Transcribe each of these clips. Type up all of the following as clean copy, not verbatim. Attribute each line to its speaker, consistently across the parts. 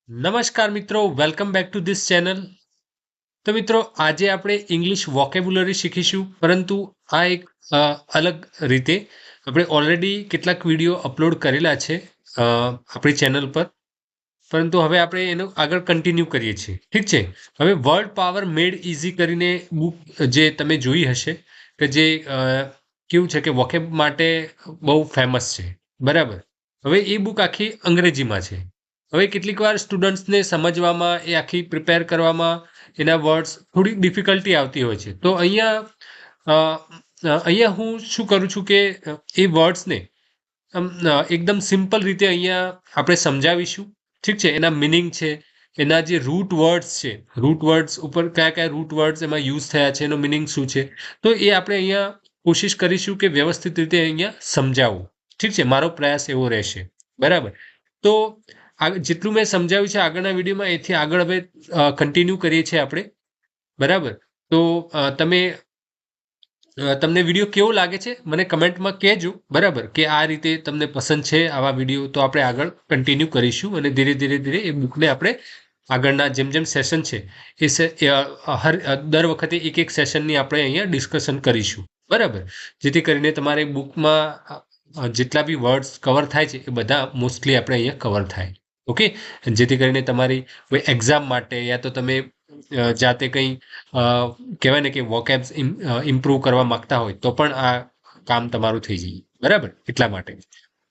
Speaker 1: નમસ્કાર મિત્રો, welcome back to this channel. તો મિત્રો, આજે આપણે ઇંગ્લિશ વોકેબ્યુલરી શીખીશું, પરંતુ આ એક અલગ રીતે. આપણે ઓલરેડી કેટલાક વિડીયો અપલોડ કરેલા છે આપણી ચેનલ પર, પરંતુ હવે આપણે એનો આગળ કન્ટિન્યુ કરીએ છીએ. ઠીક છે. હવે વર્લ્ડ પાવર મેડ ઇઝી કરીને બુક જે તમે જોઈ હશે, કે જે કેવું છે કે વોકેબ માટે બહુ ફેમસ છે, બરાબર. હવે એ બુક આખી અંગ્રેજીમાં છે. હવે કેટલીક વાર સ્ટુડન્ટ્સને સમજવામાં, એ આખી પ્રિપેર કરવામાં એના વર્ડ્સ થોડી ડિફિકલ્ટી આવતી હોય છે. તો અહીંયા હું શું કરું છું કે એ વર્ડ્સને એકદમ સિમ્પલ રીતે અહીંયા આપણે સમજાવીશું. ઠીક છે. એના મિનિંગ છે, એના જે રૂટ વર્ડ્સ છે, રૂટ વર્ડ્સ ઉપર કયા કયા રૂટ વર્ડ્સ એમાં યુઝ થયા છે, એનો મિનિંગ શું છે, તો એ આપણે અહીંયા કોશિશ કરીશું કે વ્યવસ્થિત રીતે અહીંયા સમજાવવું. ઠીક છે. મારો પ્રયાસ એવો રહેશે, બરાબર. તો જેટલું મેં સમજાવ્યું છે આગળના વિડીયોમાં, એથી આગળ હવે કન્ટિન્યુ કરીએ છીએ આપણે, બરાબર. તો તમને વિડીયો કેવો લાગે છે મને કમેન્ટમાં કહેજો, બરાબર, કે આ રીતે તમને પસંદ છે આવા વિડીયો, તો આપણે આગળ કન્ટિન્યુ કરીશું અને ધીરે ધીરે એ બુકને આપણે આગળના જેમ જેમ સેશન છે એ દર વખતે એક સેશનની આપણે અહીંયા ડિસ્કશન કરીશું, બરાબર, જેથી કરીને તમારે બુકમાં જેટલા બી વર્ડ્સ કવર થાય છે એ બધા મોસ્ટલી આપણે અહીંયા કવર થાય. ઓકે. જેથી કરીને તમારી કોઈ એક્ઝામ માટે, યા તો તમે જાતે કંઈ કહેવાય ને કે વોકેબ્સ ઇમ્પ્રૂવ કરવા માંગતા હોય તો પણ આ કામ તમારું થઈ જાય, બરાબર. એટલા માટે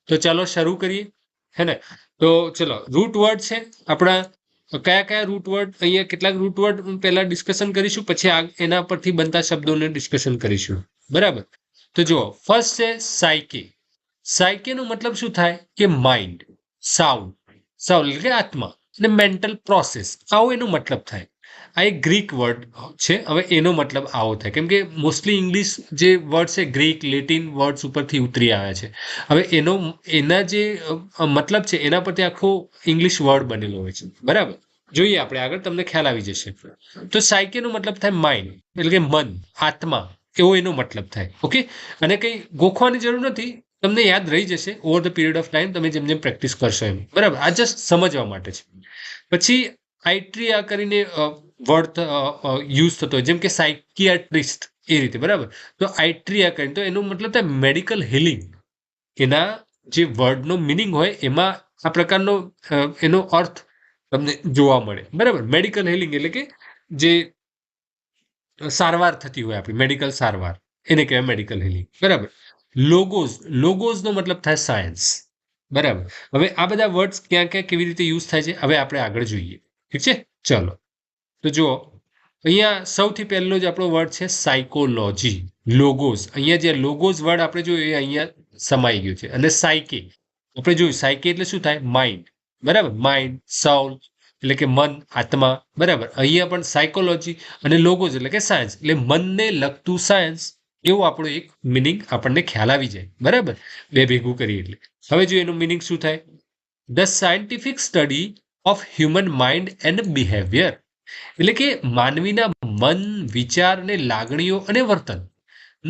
Speaker 1: તો ચાલો શરૂ કરીએ, હે ને. તો ચલો, રૂટ વર્ડ છે આપણા. કયા કયા રૂટ વર્ડ, અહીંયા કેટલાક રૂટ વર્ડ પહેલા ડિસ્કશન કરીશું, પછી એના પરથી બનતા શબ્દોને ડિસ્કશન કરીશું, બરાબર. તો જુઓ, ફર્સ્ટ છે સાયકે. સાયકેનો મતલબ શું થાય કે માઇન્ડ, સાઉન્ડ, સાઉન્ડ એટલે કે આત્મા, અને મેન્ટલ પ્રોસેસ, આવો એનો મતલબ થાય. આ એક ગ્રીક વર્ડ છે. હવે એનો મતલબ આવો થાય, કેમ કે મોસ્ટલી ઇંગ્લિશ જે વર્ડ છે ગ્રીક લેટિન વર્ડ્સ ઉપરથી ઉતરી આવ્યા છે. હવે એના જે મતલબ છે એના પરથી આખો ઇંગ્લિશ વર્ડ બનેલો હોય છે, બરાબર. જોઈએ આપણે આગળ, તમને ખ્યાલ આવી જશે. તો સાયકેનો મતલબ થાય માઇન્ડ, એટલે કે મન, આત્મા, એવો એનો મતલબ થાય. ઓકે. અને કંઈ ગોખવાની જરૂર નથી, તમને યાદ રહી જશે over the period of time, તમે જેમ જેમ પ્રેક્ટિસ કરશો એમ, બરાબર. આ જસ્ટ સમજવા માટે છે. પછી આઇટ્રિયા કરીને વર્ડ યુઝ થતો હોય, જેમ કે સાયકિયાટ્રિસ્ટ, એ રીતે, બરાબર. તો આઇટ્રિયા કરીને, તો એનો મતલબ થાય મેડિકલ હિલિંગ. એના જે વર્ડનો મિનિંગ હોય એમાં આ પ્રકારનો એનો અર્થ તમને જોવા મળે, બરાબર. મેડિકલ હિલિંગ એટલે કે જે સારવાર થતી હોય આપણી, મેડિકલ સારવાર, એને કહેવાય મેડિકલ હિલિંગ, બરાબર. લોગોઝ, લોગોઝનો મતલબ થાય સાયન્સ, બરાબર. હવે આ બધા વર્ડ્સ ક્યાં ક્યાં કેવી રીતે યુઝ થાય છે હવે આપણે આગળ જોઈએ. ઠીક છે. ચલો, તો જુઓ, અહીંયા સૌથી પહેલો જ આપણો વર્ડ છે સાયકોલોજી, લોગોઝ. અહીંયા જે લોગોઝ વર્ડ આપણે જોયું એ અહીંયા સમાઈ ગયું છે. અને સાયકે આપણે જોયું, સાયકે એટલે શું થાય, માઇન્ડ, બરાબર. માઇન્ડ, સાઉલ એટલે કે મન, આત્મા, બરાબર. અહીંયા પણ સાયકોલોજી અને લોગોઝ એટલે કે સાયન્સ, એટલે મનને લગતું સાયન્સ, એવું આપણો એક મિનિંગ આપણને ખ્યાલ આવી જાય, બરાબર. બે ભેગું કરીએ એટલે. હવે જો એનું મિનિંગ શું થાય, the scientific study of human mind and behaviour, એટલે કે માનવીના મન, વિચાર અને લાગણીઓ અને વર્તન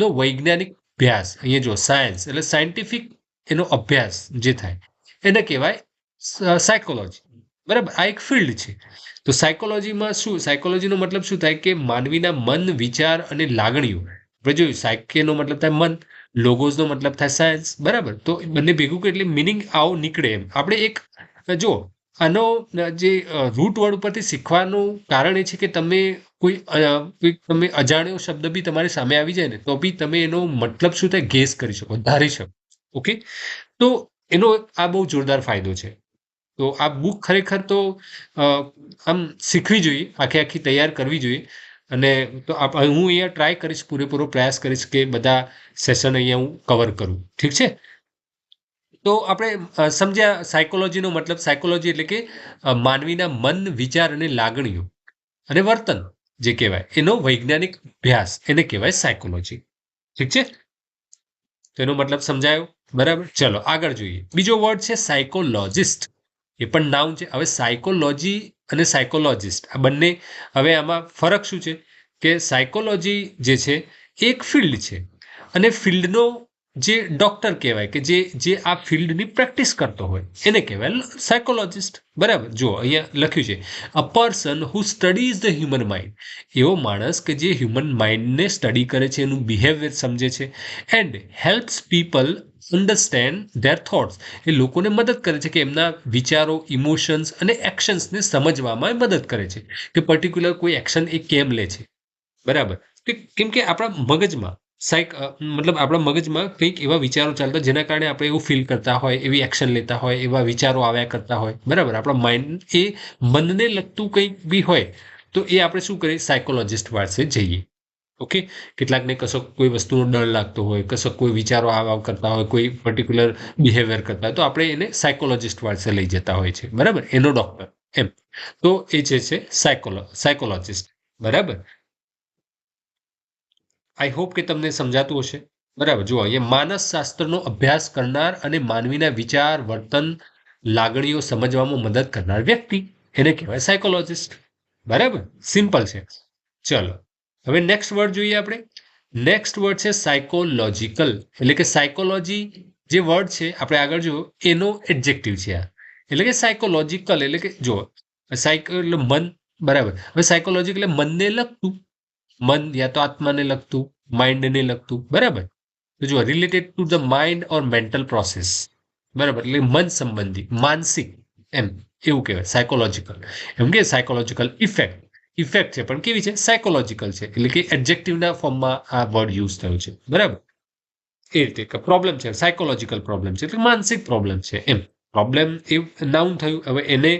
Speaker 1: નો વૈજ્ઞાનિક અભ્યાસ. અહીંયા જો સાયન્સ એટલે સાયન્ટિફિક, એનો અભ્યાસ જે થાય એને કહેવાય સાયકોલોજી, બરાબર. આ એક ફિલ્ડ છે. તો સાયકોલોજીમાં શું, સાયકોલોજીનો મતલબ શું થાય કે માનવીના મન, વિચાર અને લાગણીઓ. આપણે જોયું, સાયકેનો મતલબ થાય મન, લોગોઝનો મતલબ થાય સાયન્સ, બરાબર. તો બંને ભેગું એટલે મિનિંગ આવો નીકળે એમ. આપણે એક જો આનો જે રૂટ વર્ડ ઉપરથી શીખવાનું કારણ એ છે કે તમે કોઈ તમે અજાણ્યો શબ્દ બી તમારી સામે આવી જાય ને, તો બી તમે એનો મતલબ શું થાય ગેસ કરી શકો, ધારી શકો. ઓકે. તો એનો આ બહુ જોરદાર ફાયદો છે. તો આ બુક ખરેખર તો આમ શીખવી જોઈએ, આખી તૈયાર કરવી જોઈએ. અને તો હું અહીંયા ટ્રાય કરીશ, પૂરેપૂરો પ્રયાસ કરીશ કે બધા સેશન અહીંયા હું કવર કરું. ઠીક છે. તો આપણે સમજ્યા સાયકોલોજીનો મતલબ. સાયકોલોજી એટલે કે માનવીના મન, વિચાર અને લાગણીઓ અને વર્તન જે કહેવાય એનો વૈજ્ઞાનિક અભ્યાસ, એને કહેવાય સાયકોલોજી. ઠીક છે. તો એનો મતલબ સમજાયો, બરાબર. ચલો આગળ જોઈએ. બીજો વર્ડ છે સાયકોલોજિસ્ટ. એ પણ નાઉન છે. હવે સાયકોલોજી અને સાયકોલોજિસ્ટ આ બંને, હવે આમાં ફરક શું છે કે સાયકોલોજી જે છે એક ફિલ્ડ છે, અને ફિલ્ડનો જે ડોક્ટર કહેવાય કે જે આ ફિલ્ડની પ્રેક્ટિસ કરતો હોય એને કહેવાય સાયકોલોજિસ્ટ. બરાબર, જો અહીંયા લખ્યું છે a person who studies the human mind, એવો માણસ કે જે હ્યુમન માઇન્ડને સ્ટડી કરે છે, એનું બિહેવિયર સમજે છે, and helps people understand their thoughts, એ લોકોને મદદ કરે છે કે એમના વિચારો, ઇમોશન્સ અને એક્શન્સને સમજવામાં મદદ કરે છે કે પર્ટિક્યુલર કોઈ એક્શન એ કેમ લે છે. બરાબર, કેમ કે આપણા મગજમાં મતલબ આપણા મગજમાં કંઈક એવા વિચારો ચાલતા જેના કારણે આપણે એવું ફીલ કરતા હોય, એવી એક્શન લેતા હોય, એવા વિચારો આવ્યા કરતા હોય. બરાબર, આપણા માઇન્ડ એ મનને લગતું કંઈક બી હોય તો એ આપણે શું કરીએ, સાયકોલોજિસ્ટ પાસે જઈએ. ઓકે, કેટલાકને કશો કોઈ વસ્તુનો ડર લાગતો હોય, કશો કોઈ વિચારો આવ કરતા હોય, કોઈ પર્ટિક્યુલર બિહેવિયર કરતા હોય, તો આપણે એને સાયકોલોજિસ્ટ પાસે લઈ જતા હોય છે. બરાબર, એનો ડોક્ટર એમ. તો એ છે સાયકોલોજિસ્ટ. બરાબર, આઈ હોપ કે તમને સમજાતું હશે. બરાબર, જુઓ અહીંયા માનસશાસ્ત્રનો અભ્યાસ કરનાર અને માનવીના વિચાર, વર્તન, લાગણીઓ સમજવામાં મદદ કરનાર વ્યક્તિ એને કહેવાય સાયકોલોજિસ્ટ. બરાબર, સિમ્પલ છે. ચલો હવે નેક્સ્ટ વર્ડ જોઈએ આપણે. નેક્સ્ટ વર્ડ છે સાયકોલોજીકલ, એટલે કે સાયકોલોજી જે વર્ડ છે આપણે આગળ જુઓ એનો એડજેક્ટિવ છે આ, એટલે કે સાયકોલોજીકલ એટલે કે જો સાયકો એટલે મન. બરાબર, હવે સાયકોલોજી એટલે મનને લગતું, મન યા તો આત્માને લગતું, માઇન્ડને લગતું. બરાબર, તો જો related to the mind or mental process. બરાબર, એટલે મન સંબંધી, માનસિક એમ એવું કહેવાય સાયકોલોજીકલ. એમ કે સાયકોલોજીકલ ઇફેક્ટ છે પણ કેવી છે, સાયકોલોજીકલ છે, એટલે કે એડજેક્ટિવના ફોર્મમાં આ વર્ડ યુઝ થયો છે. બરાબર, એ રીતે પ્રોબ્લેમ છે, સાયકોલોજીકલ પ્રોબ્લેમ છે એટલે માનસિક પ્રોબ્લેમ છે એમ. પ્રોબ્લેમ એ નાઉન થયું. હવે એને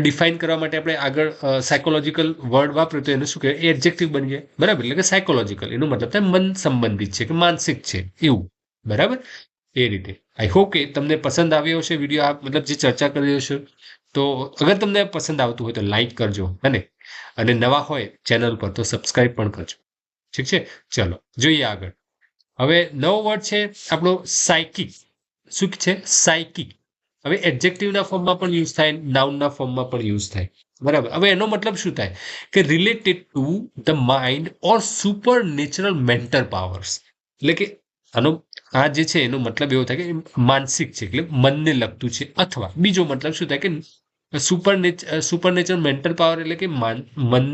Speaker 1: ડિફાઇન કરવા માટે આપણે આગળ સાયકોલોજીકલ વર્ડ વાપર્યું તો એને શું કહેવાય, એડજેક્ટિવ બની જાય. બરાબર, એટલે કે સાયકોલોજીકલ એનો મતલબ થાય મન સંબંધિત છે કે માનસિક છે એવું. બરાબર, એ રીતે આઈ હોપ કે તમને પસંદ આવ્યો હશે વિડીયો, આ મતલબ જે ચર્ચા કરી રહ્યો છું. તો અગર તમને પસંદ આવતું હોય તો લાઈક કરજો, અને નવા હોય ચેનલ પર તો સબસ્ક્રાઇબ પણ કરજો. ઠીક છે, ચલો જોઈએ આગળ. હવે નવો વર્ડ છે આપણો સાયકિક. શું છે, સાયકિક. હવે એડજેક્ટિવના ફોર્મમાં પણ યુઝ થાય, નાઉનના ફોર્મમાં પણ યુઝ થાય. બરાબર, હવે એનો મતલબ શું થાય કે related to the mind or super natural mental powers, એટલે કે આનો આ જે છે એનો મતલબ એવો થાય કે માનસિક છે એટલે મનને લગતું છે, અથવા બીજો મતલબ શું થાય કે સુપરનેચરલ મેન્ટલ પાવર એટલે કે મન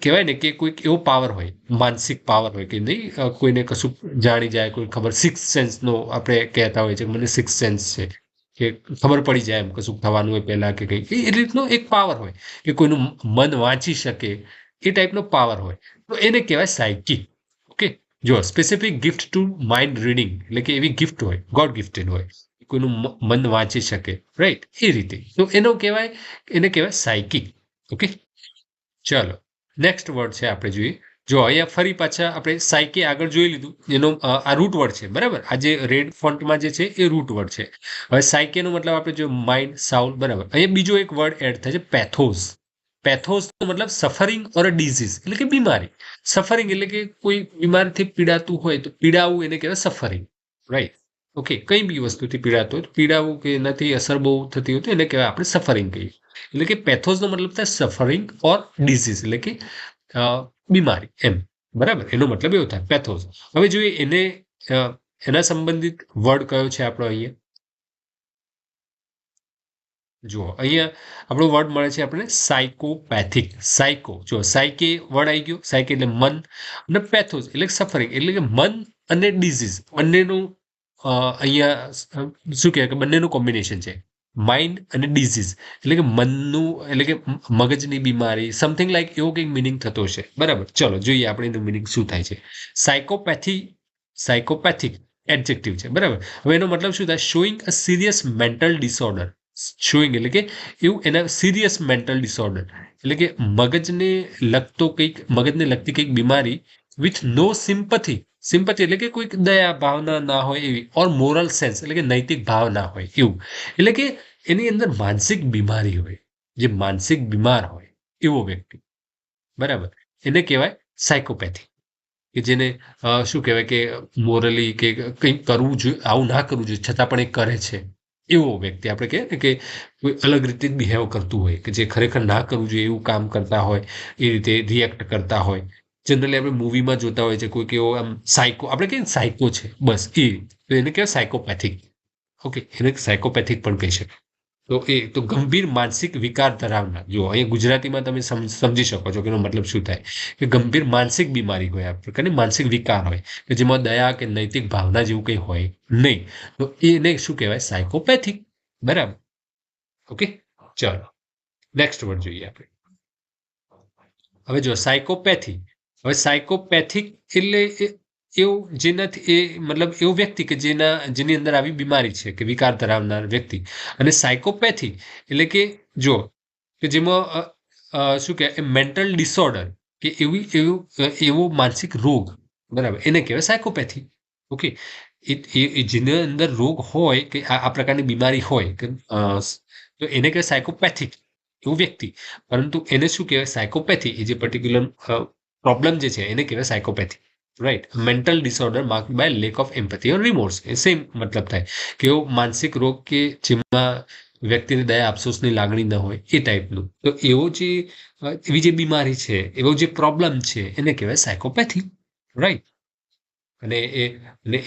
Speaker 1: કહેવાય ને કે કોઈક એવો પાવર હોય, માનસિક પાવર હોય કે નહીં, કોઈને કશું જાણી જાય, કોઈ ખબર, સિક્સ સેન્સનો આપણે કહેતા હોય છે કે મને સિક્સ સેન્સ છે, કે ખબર પડી જાય એમ કશું થવાનું હોય પહેલા કે કંઈ, એ રીતનો એક પાવર હોય કે કોઈનું મન વાંચી શકે, એ ટાઈપનો પાવર હોય તો એને કહેવાય સાયકી. ઓકે, જો specific gift to mind reading, એટલે કે એવી ગિફ્ટ હોય, ગોડ ગિફ્ટેડ હોય, કોઈનું મન વાંચી શકે, રાઈટ, એ રીતે તો એને કહેવાય સાયકિક. ઓકે, ચલો નેક્સ્ટ વર્ડ છે આપણે જોઈએ. જો અહીંયા ફરી પાછા આપણે સાયકી આગળ જોઈ લીધું, એનો આ રૂટ વર્ડ છે. બરાબર, આ જે રેડ ફોન્ટમાં જે છે એ રૂટ વર્ડ છે. હવે સાયકેનો મતલબ આપણે જો માઇન્ડ, સાઉલ. બરાબર, અહીંયા બીજો એક વર્ડ એડ થાય છે પેથોસ. પેથોસનો મતલબ સફરિંગ ઓર અ ડિઝીઝ, એટલે કે બીમારી. સફરિંગ એટલે કે કોઈ બીમારીથી પીડાતું હોય તો પીડાવું એને કહેવાય સફરિંગ, રાઈટ. ઓકે, કઈ બી વસ્તુથી પીડાતો હોય પીડાવું, કે એનાથી અસર બહુ થતી હોય તો એને કહેવાય આપણે સફરિંગ કહીએ. એટલે કે પેથોસનો મતલબ થાય સફરિંગ ઓર ડિઝીઝ, એટલે કે બીમારી એમ. બરાબર, એનો મતલબ એવો થાય પેથોસ. હવે જોઈએ એને એના સંબંધિત વર્ડ કયો છે આપણો અહીંયા. જુઓ અહીંયા આપણો વર્ડ મળે છે આપણે સાયકોપેથિક. સાયકો, જો સાયકે વર્ડ આવી ગયો, સાયકે એટલે મન, અને પેથોસ એટલે સફરિંગ, એટલે કે મન અને ડિઝીઝ બંનેનું અહીંયા શું કહેવાય કે બંનેનું કોમ્બિનેશન છે. માઇન્ડ અને ડિઝીઝ એટલે કે મનનું, એટલે કે મગજની બીમારી, સમથિંગ લાઈક એવો કંઈક મિનિંગ થતો છે. બરાબર, ચલો જોઈએ આપણે એનું મિનિંગ શું થાય છે. સાયકોપેથિક એડજેક્ટિવ છે. બરાબર, હવે એનો મતલબ શું થાય, શોઈંગ અ સિરિયસ મેન્ટલ ડિસઓર્ડર. શોઈંગ એટલે કે એવું એના સિરિયસ મેન્ટલ ડિસઓર્ડર, એટલે કે મગજને લગતી કંઈક બીમારી, વિથ નો સિમ્પથી. સિમ્પથી એટલે કે કોઈક દયા ભાવના ના હોય એવી, ઓર મોરલ સેન્સ એટલે કે નૈતિક ભાવ ના હોય એવું, એટલે કે એની અંદર માનસિક બીમારી હોય, જે માનસિક બીમાર હોય એવો વ્યક્તિ. બરાબર, એને કહેવાય સાયકોપેથી. કે જેને શું કહેવાય કે મોરલી કે કંઈક કરવું જોઈએ, આવું ના કરવું જોઈએ છતાં પણ એ કરે છે એવો વ્યક્તિ. આપણે કહીએ ને કે કોઈ અલગ રીતે બિહેવ કરતું હોય, કે જે ખરેખર ના કરવું જોઈએ એવું કામ કરતા હોય, એ રીતે રિએક્ટ કરતા હોય, જનરલી આપણે મૂવીમાં જોતા હોય છે કોઈ કેવો આમ સાયકો, આપણે કહીએ સાયકો છે, બસ એ, તો એને કહેવાય સાયકોપેથિક. ઓકે, એને સાયકોપેથિક પણ કહી શકે. તો એ તો ગંભીર માનસિક વિકાર ધરાવનાર, જો અહીંયા ગુજરાતીમાં તમે સમજી શકો છો કે એનો મતલબ શું થાય, કે ગંભીર માનસિક બીમારી હોય, આ પ્રકારની માનસિક વિકાર હોય કે જેમાં દયા કે નૈતિક ભાવના જેવું કંઈ હોય નહીં, તો એને શું કહેવાય? સાયકોપેથિક. બરાબર. ઓકે, ચાલો નેક્સ્ટ વર્ડ જોઈએ આપણે. હવે જો સાયકોપેથી, હવે સાયકોપેથિક એટલે એવું જેનાથી એ મતલબ એવો વ્યક્તિ કે જેની અંદર આવી બીમારી છે કે વિકાર ધરાવનાર વ્યક્તિ. અને સાયકોપેથી એટલે કે જો કે જેમાં શું કહેવાય, મેન્ટલ ડિસઓર્ડર કે એવો માનસિક રોગ, બરાબર, એને કહેવાય સાયકોપેથી. ઓકે, જેની અંદર રોગ હોય કે આ પ્રકારની બીમારી હોય કે તો એને કહેવાય સાયકોપેથિક એવું વ્યક્તિ. પરંતુ એને શું કહેવાય? સાયકોપેથી. એ જે પર્ટિક્યુલર પ્રોબ્લેમ જે છે એને કહેવાય psychopathy. Right. Mental disorder mark by lack of empathy or remorse, એ સેમ મતલબ થાય કે એવો માનસિક રોગ કે જેમાં વ્યક્તિને દયા અફસોસની લાગણી ન હોય, એ ટાઈપનું. તો એવી જે બીમારી છે, એવો જે પ્રોબ્લેમ છે, એને કહેવાય સાયકોપેથી. રાઈટ. અને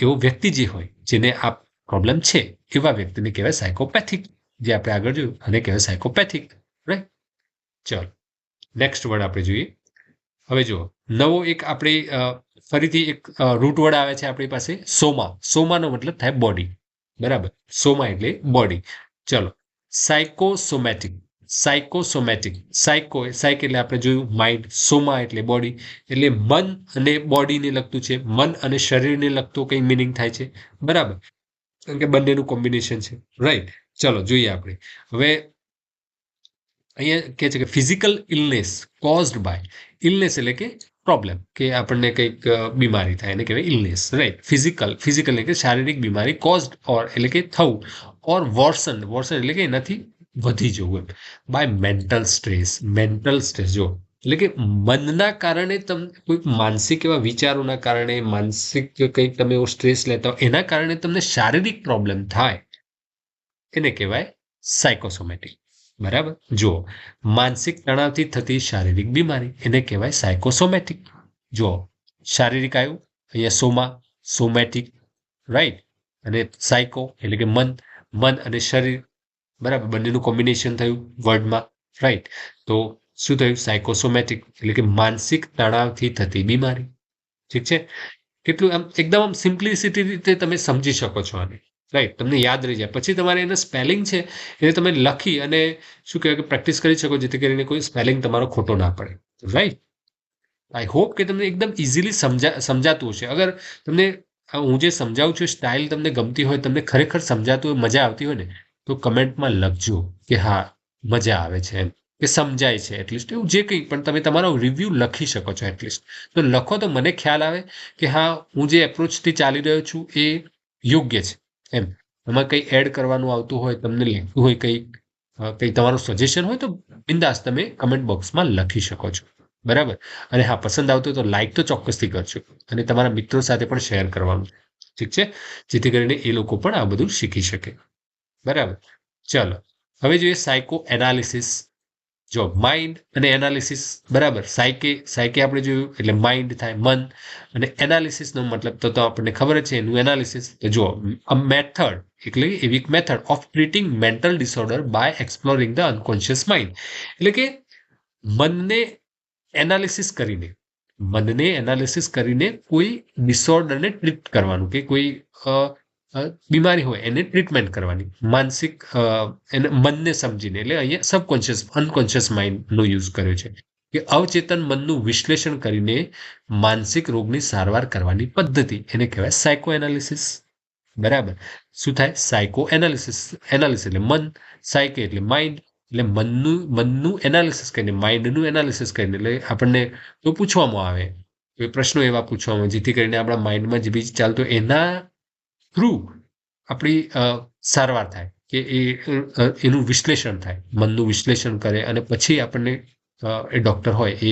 Speaker 1: એવો વ્યક્તિ જે હોય જેને આ પ્રોબ્લેમ છે, એવા વ્યક્તિને કહેવાય સાયકોપેથિક. જે આપણે આગળ જોયું, આને કહેવાય સાયકોપેથિક. રાઈટ. ચાલો નેક્સ્ટ વર્ડ આપણે જોઈએ. હવે જુઓ, નવો એક આપણે ફરીથી એક રૂટ વર્ડ આવે છે આપણી પાસે, સોમા. સોમાનો મતલબ થાય બોડી. બરાબર. સોમા એટલે બોડી. ચલો, સાયકોસોમેટિક. સાયકોસોમેટિક, સાયક એટલે આપણે જોયું માઇન્ડ, સોમા એટલે બોડી, એટલે મન અને બોડીને લગતું છે, મન અને શરીરને લગતું કંઈ મિનિંગ થાય છે. બરાબર, કારણ કે બંનેનું કોમ્બિનેશન છે. રાઈટ. ચલો જોઈએ આપણે. હવે અહીંયા કહે છે કે physical illness caused by, illness એટલે કે પ્રોબ્લેમ, કે આપણને કંઈક બીમારી થાય એને કહેવાય ઇલનેસ. રાઈટ. ફિઝિકલ એટલે કે શારીરિક બીમારી, કોઝડ ઓર એટલે કે થવું, ઓર વર્સન એટલે કે એનાથી વધી જવું એમ, by mental stress. Mental stress જો એટલે કે મનના કારણે તમને કોઈ માનસિક એવા વિચારોના કારણે, માનસિક કંઈક તમે એવો સ્ટ્રેસ લેતા હો, એના કારણે તમને શારીરિક પ્રોબ્લેમ થાય, એને કહેવાય સાયકોસોમેટિક. બરાબર. જો માનસિક તણાવથી થતી શારીરિક બીમારી, એને કહેવાય સાયકોસોમેટિક. જો શારીરિક આવ્યું અહીંયા સોમા, સોમેટિક. રાઈટ. અને સાયકો એટલે કે મન અને શરીર, બરાબર, બંનેનું કોમ્બિનેશન થયું વર્ડમાં. રાઈટ. તો શું થયું? સાયકોસોમેટિક એટલે કે માનસિક તણાવથી થતી બીમારી. ઠીક છે. કેટલું આમ એકદમ આમ સિમ્પ્લિસિટી રીતે તમે સમજી શકો છો આને. રાઈટ. તમને યાદ રહી જાય. પછી તમારે એનું સ્પેલિંગ છે એને તમે લખી અને શું કહેવાય કે પ્રેક્ટિસ કરી શકો, જેથી કરીને કોઈ સ્પેલિંગ તમારો ખોટો ના પડે. રાઈટ. આઈ હોપ કે તમને એકદમ ઇઝીલી સમજાતું હશે. અગર તમને હું જે સમજાવું છું સ્ટાઇલ તમને ગમતી હોય, તમને ખરેખર સમજાતું હોય, મજા આવતી હોય ને, તો કમેન્ટમાં લખજો કે હા મજા આવે છે એમ, કે સમજાય છે એટલીસ્ટ. એવું જે કંઈ પણ તમે તમારો રિવ્યૂ લખી શકો છો એટલીસ્ટ. તો લખો તો મને ખ્યાલ આવે કે હા હું જે એપ્રોચથી ચાલી રહ્યો છું એ યોગ્ય છે એમ. એમાં કંઈ એડ કરવાનું આવતું હોય, તમને લખવું હોય કંઈ તમારું સજેશન હોય, તો બિંદાસ તમે કમેન્ટ બોક્સમાં લખી શકો છો. બરાબર. અને હા, પસંદ આવતું તો લાઈક તો ચોક્કસથી કરજો, અને તમારા મિત્રો સાથે પણ શેર કરવાનું. ઠીક છે, જેથી કરીને એ લોકો પણ આ બધું શીખી શકે. બરાબર. ચાલો હવે જોઈએ સાયકો એનાલિસિસ. જો માઇન્ડ અને એનાલિસિસ, બરાબર. સાયકે આપણે જોયું એટલે માઇન્ડ થાય, મન. અને એનાલિસિસનો મતલબ તો આપણને ખબર જ છે, એનું એનાલિસિસ. જો અ મેથડ એટલે એવી method of treating mental disorder by exploring the unconscious mind. એટલે કે મનને એનાલિસિસ કરીને કોઈ ડિસઓર્ડરને ટ્રીટ કરવાનું, કે કોઈ બીમારી હોય એને ટ્રીટમેન્ટ કરવાની, માનસિક એને મનને સમજીને. એટલે અહીંયા સબકોન્શિયસ અનકોન્શિયસ માઇન્ડનો યુઝ કર્યો છે, કે અવચેતન મનનું વિશ્લેષણ કરીને માનસિક રોગની સારવાર કરવાની પદ્ધતિ, એને કહેવાય સાયકો એનાલિસિસ. બરાબર. શું થાય? Psycho analysis. એટલે મન, સાયકે એટલે માઇન્ડ, એટલે મનનું એનાલિસિસ કરીને, માઇન્ડનું એનાલિસિસ કરીને. એટલે આપણને તો પૂછવામાં આવે, એ પ્રશ્નો એવા પૂછવામાં, જેથી કરીને આપણા માઇન્ડમાં જે બીજ ચાલતો એના થ્રુ આપણી સારવાર થાય, કે એનું વિશ્લેષણ થાય, મનનું વિશ્લેષણ કરે, અને પછી આપણને એ ડૉક્ટર હોય એ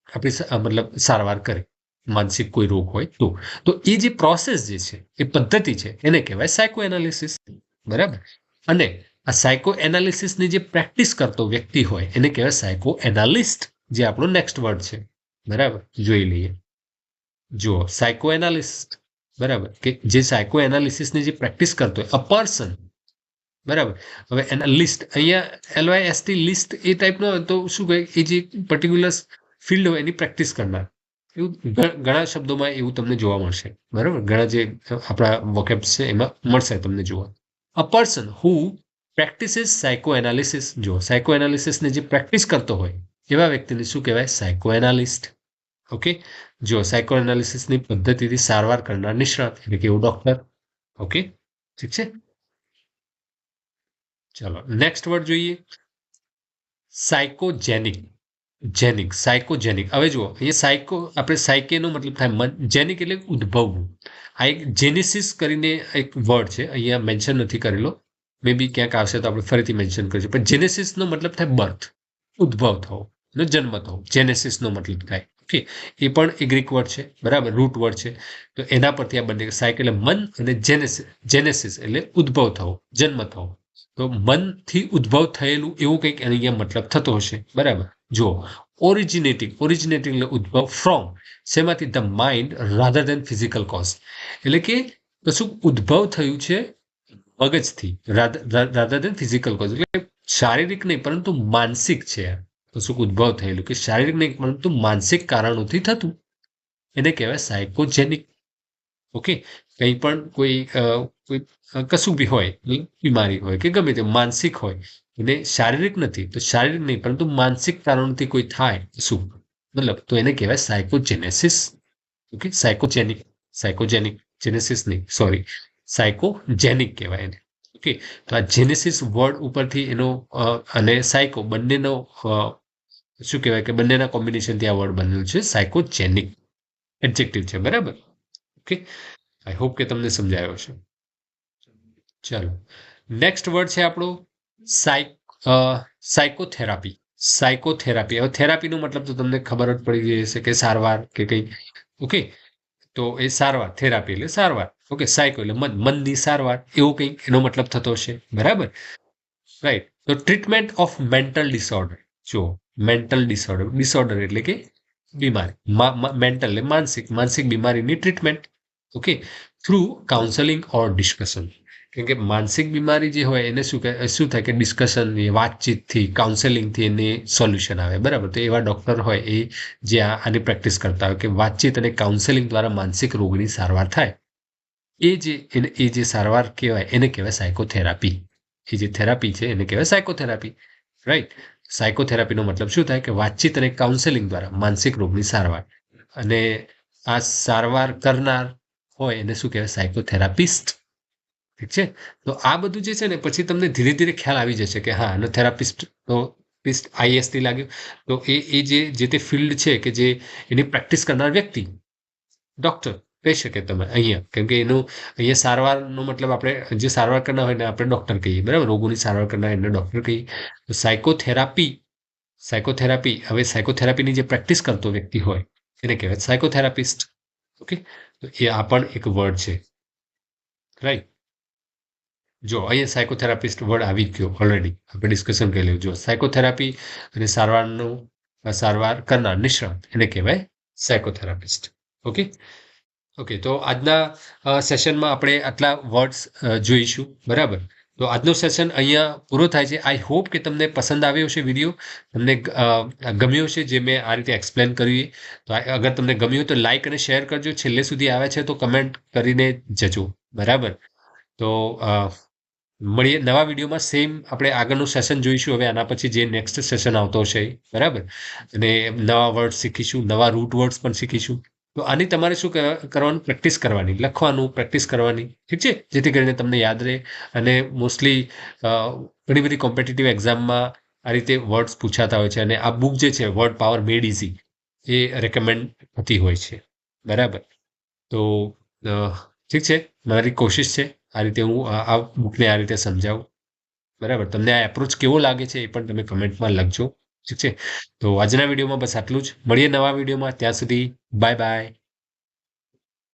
Speaker 1: આપણી મતલબ સારવાર કરે, માનસિક કોઈ રોગ હોય તો એ જે પ્રોસેસ જે છે, એ પદ્ધતિ છે, એને કહેવાય સાયકો એનાલિસિસ. બરાબર. અને આ સાયકો એનાલિસિસની જે પ્રેક્ટિસ કરતો વ્યક્તિ હોય એને કહેવાય સાયકો એનાલિસ્ટ, જે આપણો નેક્સ્ટ વર્ડ છે. બરાબર, જોઈ લઈએ. જુઓ, સાયકો એનાલિસ્ટ, બરાબર, કે જે સાયકો એનાલિસિસની જે પ્રેક્ટિસ કરતો હોય, અ પર્સન, બરાબર. હવે એના લિસ્ટ અહીંયા LYST લિસ્ટ એ ટાઈપનો હોય તો શું કહે, એ જે પર્ટિક્યુલર ફિલ્ડ હોય એની પ્રેક્ટિસ કરનાર, એવું ઘણા શબ્દોમાં એવું તમને જોવા મળશે, બરાબર. ઘણા જે આપણા વોકેબ્સ છે એમાં મળશે તમને જોવા. A person who practices psycho analysis. જો સાયકો એનાલિસિસને જે પ્રેક્ટિસ કરતો હોય એવા વ્યક્તિને શું કહેવાય? Psycho analyst. ઓકે. જો સાયકો એનાલિસિસની પદ્ધતિથી સારવાર કરનાર નિષ્ણાત એટલે કે એવું ડોક્ટર. ઓકે, ઠીક છે. ચલો નેક્સ્ટ વર્ડ જોઈએ, સાયકોજેનિક. સાયકોજેનિક. હવે જુઓ, એ સાયકો, આપણે સાયકેનો મતલબ થાય મન, જેનિક એટલે ઉદ્ભવવું. આ એક જેનેસિસ કરીને એક વર્ડ છે, અહીંયા મેન્શન નથી કરેલો, મે બી ક્યાંક આવશે તો આપણે ફરીથી મેન્શન કરીશું. પણ જેનેસિસનો મતલબ થાય બર્થ, ઉદ્ભવ થવો, જન્મ થવો, જેનેસિસનો મતલબ થાય. ઓકે, એ પણ એક ગ્રીક વર્ડ છે, બરાબર, રૂટ વર્ડ છે. તો એના પરથી આ બંને સાયક એટલે મન, અને જેનેસિસ એટલે ઉદ્ભવ થવો, જન્મ થવો. તો મનથી ઉદ્ભવ થયેલું એવું કંઈક અહીંયા મતલબ થતો હશે, બરાબર. જો ઓરિજિનેટિંગ એટલે ઉદ્ભવ ફ્રોમ, શેમાંથી? The mind rather than physical cause. એટલે કે કશું ઉદ્ભવ થયું છે મગજથી, રાધર દેન ફિઝિકલ કોઝ, એટલે શારીરિક નહીં પરંતુ માનસિક છે. કશું ઉદ્ભવ થયેલું કે શારીરિક નહીં પરંતુ માનસિક કારણોથી થતું, એને કહેવાય સાયકોજેનિક. ઓકે, કંઈ પણ કોઈ કશું બી હોય, બીમારી હોય કે ગમે તે માનસિક હોય, એને શારીરિક નથી તો શારીરિક નહીં પરંતુ માનસિક કારણોથી કોઈ થાય શું, મતલબ, તો એને કહેવાય સાયકોજેનેસિસ. ઓકે, સાયકોજેનિક જેનેસિસ નહીં, સોરી, સાયકોજેનિક કહેવાય એને. ઓકે, તો આ જેનેસિસ વર્ડ ઉપરથી એનો અને સાયકો બંનેનો શું કહેવાય કે બંનેના કોમ્બિનેશનથી આ વર્ડ બનેલું છે સાયકોજેનિક, એડજેક્ટિવ છે, બરાબર. ઓકે, આઈ હોપ કે તમને સમજાયો છે. ચાલો નેક્સ્ટ વર્ડ છે આપણો સાયકોથેરાપી. હવે થેરાપીનો મતલબ તો તમને ખબર જ પડી ગઈ હશે કે સારવાર કે કંઈ. ઓકે, તો એ સારવાર, થેરાપી એટલે સારવાર. ઓકે, સાયકો એટલે મનની સારવાર, એવું કંઈક એનો મતલબ થતો હશે, બરાબર, રાઈટ. તો ટ્રીટમેન્ટ ઓફ મેન્ટલ ડિસઓર્ડર. જો મેન્ટલ ડિસઓર્ડર એટલે કે બીમારી, મેન્ટલ એટલે માનસિક બીમારીની ટ્રીટમેન્ટ. ઓકે, થ્રુ કાઉન્સેલિંગ ઓર ડિસ્કશન. કેમ કે માનસિક બીમારી જે હોય એને શું થાય કે ડિસ્કશન, વાતચીતથી, કાઉન્સેલિંગથી એને સોલ્યુશન આવે, બરાબર. તો એવા ડૉક્ટર હોય એ જે આની પ્રેક્ટિસ કરતા હોય કે વાતચીત અને કાઉન્સેલિંગ દ્વારા માનસિક રોગની સારવાર થાય, એ જે સારવાર કહેવાય એને કહેવાય સાયકોથેરાપી. એ જે થેરાપી છે એને કહેવાય સાયકોથેરાપી, રાઈટ. સાયકોથેરાપીનો મતલબ શું થાય કે વાતચીત અને કાઉન્સેલિંગ દ્વારા માનસિક રોગની સારવાર, અને આ સારવાર કરનાર હોય એને શું કહેવાય? સાયકોથેરાપિસ્ટ. ઠીક છે. તો આ બધું જે છે ને પછી તમને ધીરે ધીરે ખ્યાલ આવી જશે કે હા, આનો થેરાપિસ્ટ તો IST લાગ્યું, તો એ જે તે ફિલ્ડ છે કે જે એની પ્રેક્ટિસ કરનાર વ્યક્તિ, ડોક્ટર કહી શકે તમે અહીંયા, કેમ કે એનું અહીંયા સારવારનો મતલબ આપણે જે સારવાર કરનાર હોય ને આપણે ડોક્ટર કહીએ, બરાબર, રોગોની સારવાર કરનાર એને ડોક્ટર કહીએ. તો સાયકોથેરાપી, હવે સાયકોથેરાપીની જે પ્રેક્ટિસ કરતો વ્યક્તિ હોય એને કહેવાય સાયકોથેરાપિસ્ટ. ઓકે, તો એ આ પણ એક વર્ડ છે, રાઈટ. જો અહીંયા સાયકોથેરાપિસ્ટ વર્ડ આવી ગયો ઓલરેડી, આપણે ડિસ્કશન કરી લેવું. જો સાયકોથેરાપી અને સારવાર કરનાર નિષ્ણાત એને કહેવાય સાયકોથેરાપિસ્ટ. ઓકે, તો આજના સેશનમાં આપણે આટલા વર્ડ્સ જોઈશું, બરાબર. તો આજનો સેશન અહીંયા પૂરો થાય છે. આઈ હોપ કે તમને પસંદ આવ્યો હશે વિડીયો, તમને ગમ્યો હશે જે મેં આ રીતે એક્સપ્લેન કર્યું. તો અગર તમને ગમ્યું તો લાઈક અને શેર કરજો. છેલ્લે સુધી આવે છે તો કમેન્ટ કરીને જજો, બરાબર. તો મળીએ નવા વિડીયોમાં. સેમ આપણે આગળનું સેશન જોઈશું હવે આના પછી, જે નેક્સ્ટ સેશન આવતો હશે, બરાબર. અને નવા વર્ડ શીખીશું, નવા રૂટ વર્ડ્સ પણ શીખીશું. તો આની તમારે શું કરવાનું? પ્રેક્ટિસ કરવાની, લખવાનું, પ્રેક્ટિસ કરવાની, ઠીક છે, જેથી કરીને તમને યાદ રહે. અને મોસ્ટલી ઘણી બધી કોમ્પિટિટિવ એક્ઝામમાં આ રીતે વર્ડ્સ પૂછાતા હોય છે, અને આ બુક જે છે વર્ડ પાવર મેડ ઇઝી એ રેકમેન્ડ થતી હોય છે, બરાબર. તો ઠીક છે, મારી કોશિશ છે આ રીતે હું આ બુકને આ રીતે સમજાવું, બરાબર. તમને આ એપ્રોચ કેવો લાગે છે એ પણ તમે કમેન્ટમાં લખજો, ઠીક છે. તો આજના વિડીયોમાં બસ આટલું જ. મળીએ નવા વિડીયોમાં, ત્યાં સુધી બાય બાય.